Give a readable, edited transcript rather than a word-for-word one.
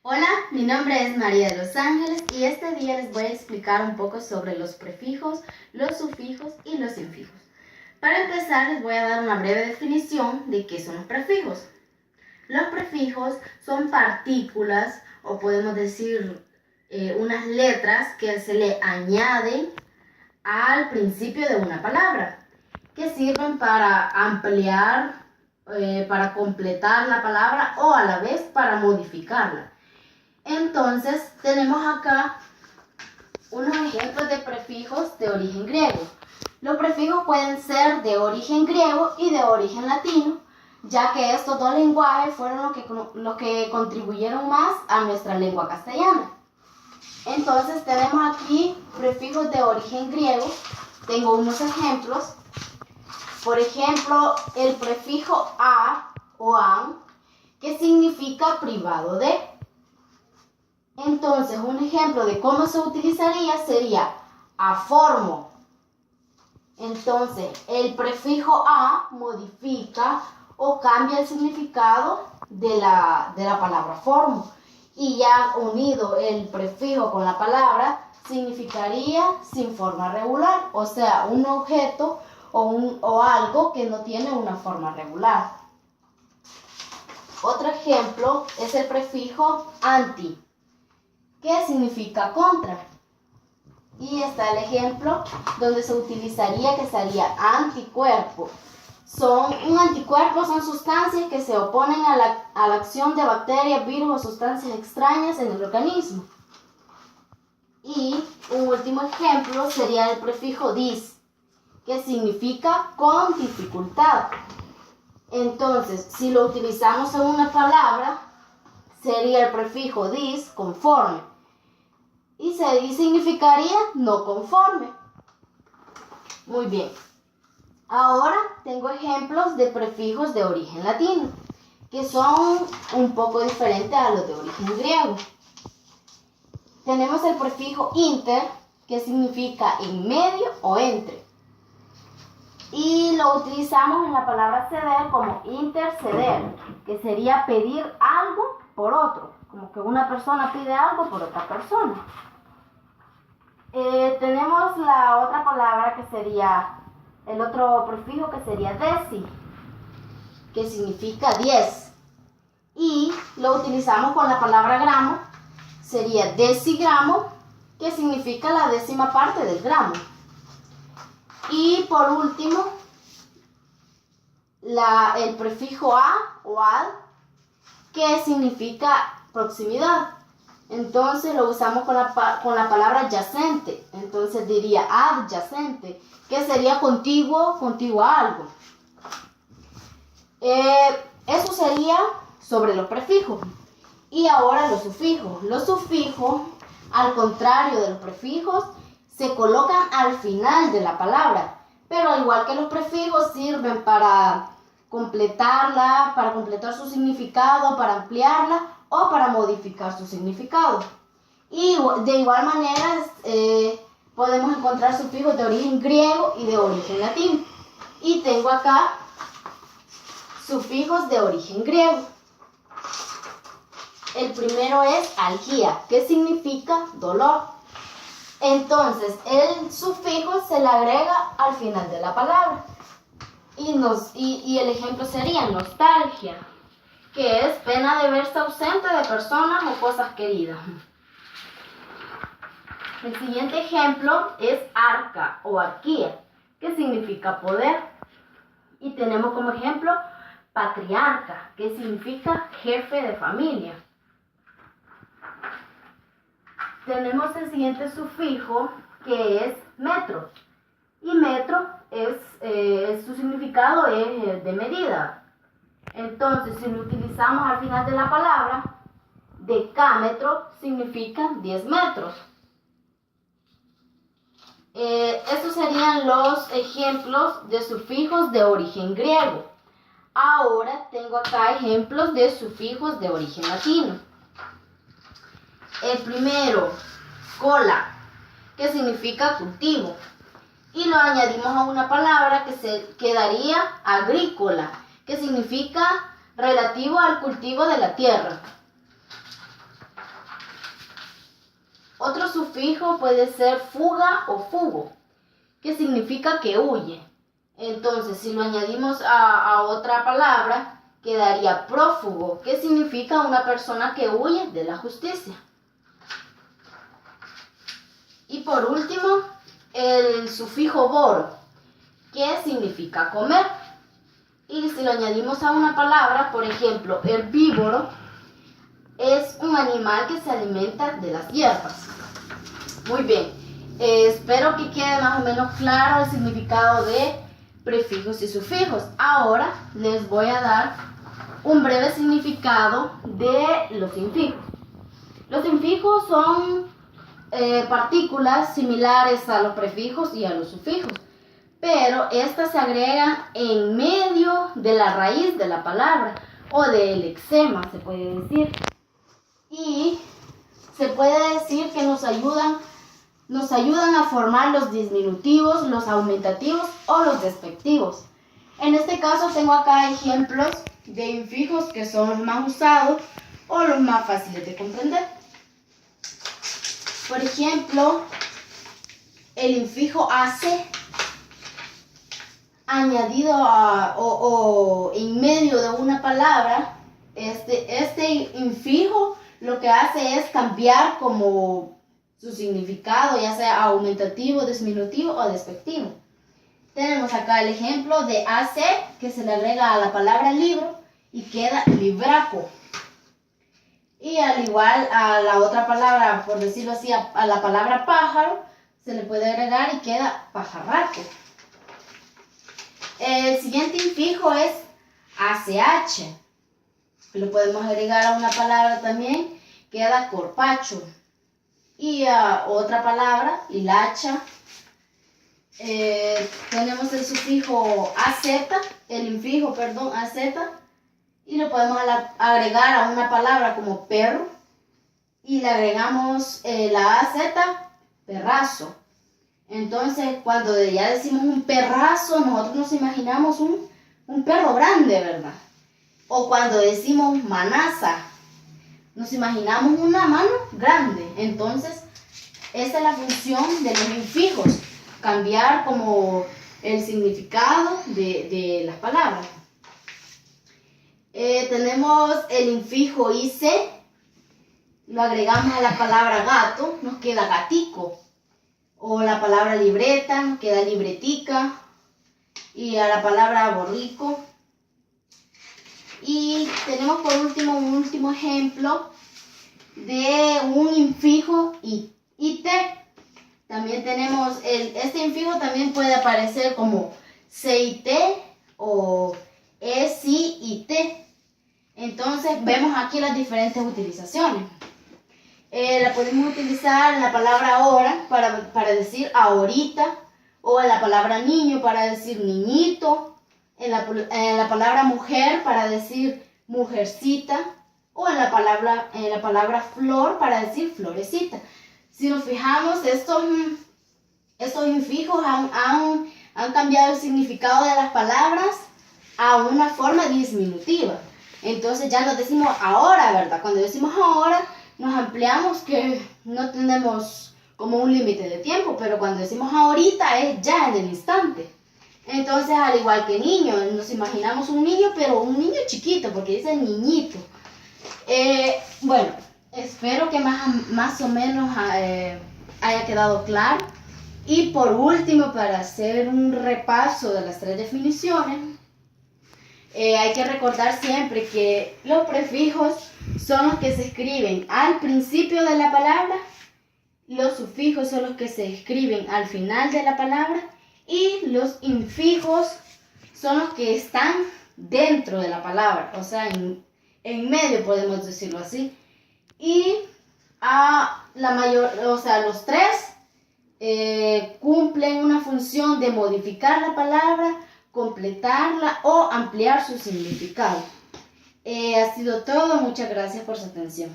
Hola, mi nombre es María de los Ángeles y este día les voy a explicar un poco sobre los prefijos, los sufijos y los infijos. Para empezar les voy a dar una breve definición de qué son los prefijos. Los prefijos son partículas o podemos decir unas letras que se le añaden al principio de una palabra, que sirven para ampliar, para completar la palabra o a la vez para modificarla. Entonces, tenemos acá unos ejemplos de prefijos de origen griego. Los prefijos pueden ser de origen griego y de origen latino, ya que estos dos lenguajes fueron los que contribuyeron más a nuestra lengua castellana. Entonces, tenemos aquí prefijos de origen griego. Tengo unos ejemplos. Por ejemplo, el prefijo a o an, que significa privado de. Entonces, un ejemplo de cómo se utilizaría sería aformo. Entonces, el prefijo a modifica o cambia el significado de la palabra formo. Y ya unido el prefijo con la palabra, significaría sin forma regular, o sea, un objeto o algo que no tiene una forma regular. Otro ejemplo es el prefijo anti, que significa contra. Y está el ejemplo donde se utilizaría, que sería anticuerpo. Un anticuerpo son sustancias que se oponen a la acción de bacterias, virus o sustancias extrañas en el organismo. Y un último ejemplo sería el prefijo dis, que significa con dificultad. Entonces, si lo utilizamos en una palabra, sería el prefijo dis conforme. Y significaría no conforme. Muy bien. Ahora tengo ejemplos de prefijos de origen latino, que son un poco diferentes a los de origen griego. Tenemos el prefijo inter, que significa en medio o entre. Y lo utilizamos en la palabra ceder como interceder, que sería pedir algo por otro, como que una persona pide algo por otra persona. Tenemos la otra palabra que sería, el otro prefijo que sería deci, que significa 10. Y lo utilizamos con la palabra gramo, sería decigramo, que significa la décima parte del gramo. Y por último, el prefijo a o ad, que significa proximidad. Entonces lo usamos con la palabra adyacente. Entonces diría adyacente, que sería contiguo a algo. Eso sería sobre los prefijos. Y ahora los sufijos. Los sufijos, al contrario de los prefijos, se colocan al final de la palabra. Pero al igual que los prefijos, sirven para completarla, para completar su significado, para ampliarla o para modificar su significado. Y de igual manera podemos encontrar sufijos de origen griego y de origen latino. Y tengo acá sufijos de origen griego. El primero es algía, que significa dolor. Entonces, el sufijo se le agrega al final de la palabra. Y el ejemplo sería nostalgia, que es pena de verse ausente de personas o cosas queridas. El siguiente ejemplo es arca o arquía, que significa poder. Y tenemos como ejemplo patriarca, que significa jefe de familia. Tenemos el siguiente sufijo, que es metro. Y metro su significado es de medida. Entonces, si lo utilizamos al final de la palabra, decámetro significa 10 metros. Estos serían los ejemplos de sufijos de origen griego. Ahora tengo acá ejemplos de sufijos de origen latino. El primero, cola, que significa cultivo. Y lo añadimos a una palabra que se quedaría agrícola, que significa relativo al cultivo de la tierra. sufijo puede ser fuga o fugo, que significa que huye. Entonces, si lo añadimos a otra palabra, quedaría prófugo, que significa una persona que huye de la justicia. Y por último, el sufijo boro, que significa comer. Y si lo añadimos a una palabra, por ejemplo, herbívoro, es un animal que se alimenta de las hierbas. Muy bien, espero que quede más o menos claro el significado de prefijos y sufijos. Ahora les voy a dar un breve significado de los infijos. Los infijos son partículas similares a los prefijos y a los sufijos, pero estas se agregan en medio de la raíz de la palabra o del lexema, se puede decir. Y se puede decir que nos ayudan a formar los disminutivos, los aumentativos o los despectivos. En este caso tengo acá ejemplos de infijos que son los más usados o los más fáciles de comprender. Por ejemplo, el infijo hace, añadido o en medio de una palabra, este infijo lo que hace es cambiar como su significado, ya sea aumentativo, disminutivo o despectivo. Tenemos acá el ejemplo de hace, que se le agrega a la palabra libro y queda libraco. Y al igual a la otra palabra, por decirlo así, a la palabra pájaro, se le puede agregar y queda pajarraco. El siguiente infijo es ACH. Lo podemos agregar a una palabra también, queda corpacho. Y a otra palabra, hilacha. Tenemos el sufijo AZ, el infijo, AZ, y lo podemos agregar a una palabra como perro, y le agregamos la AZ, perrazo. Entonces, cuando ya decimos un perrazo, nosotros nos imaginamos un perro grande, ¿verdad? O cuando decimos manaza, nos imaginamos una mano grande. Entonces, esa es la función de los infijos, cambiar como el significado de las palabras. Tenemos el infijo IC, lo agregamos a la palabra gato, nos queda gatico. O la palabra libreta, nos queda libretica. Y a la palabra borrico. Y tenemos por último un último ejemplo de un infijo IT. También tenemos, este infijo también puede aparecer como CIT o ECIT. Entonces vemos aquí las diferentes utilizaciones. La podemos utilizar en la palabra ahora para decir ahorita, o en la palabra niño para decir niñito, en la palabra mujer para decir mujercita, o en la palabra flor para decir florecita. Si nos fijamos, estos infijos han cambiado el significado de las palabras a una forma disminutiva. Entonces ya nos decimos ahora, ¿verdad? Cuando decimos ahora, nos ampliamos que no tenemos como un límite de tiempo, pero cuando decimos ahorita es ya en el instante. Entonces, al igual que niño, nos imaginamos un niño, pero un niño chiquito, porque dice niñito. Bueno, espero que más o menos haya quedado claro. Y por último, para hacer un repaso de las 3 definiciones, hay que recordar siempre que los prefijos son los que se escriben al principio de la palabra, los sufijos son los que se escriben al final de la palabra y los infijos son los que están dentro de la palabra, o sea, en medio podemos decirlo así. Y los 3 cumplen una función de modificar la palabra, completarla o ampliar su significado. Ha sido todo, muchas gracias por su atención.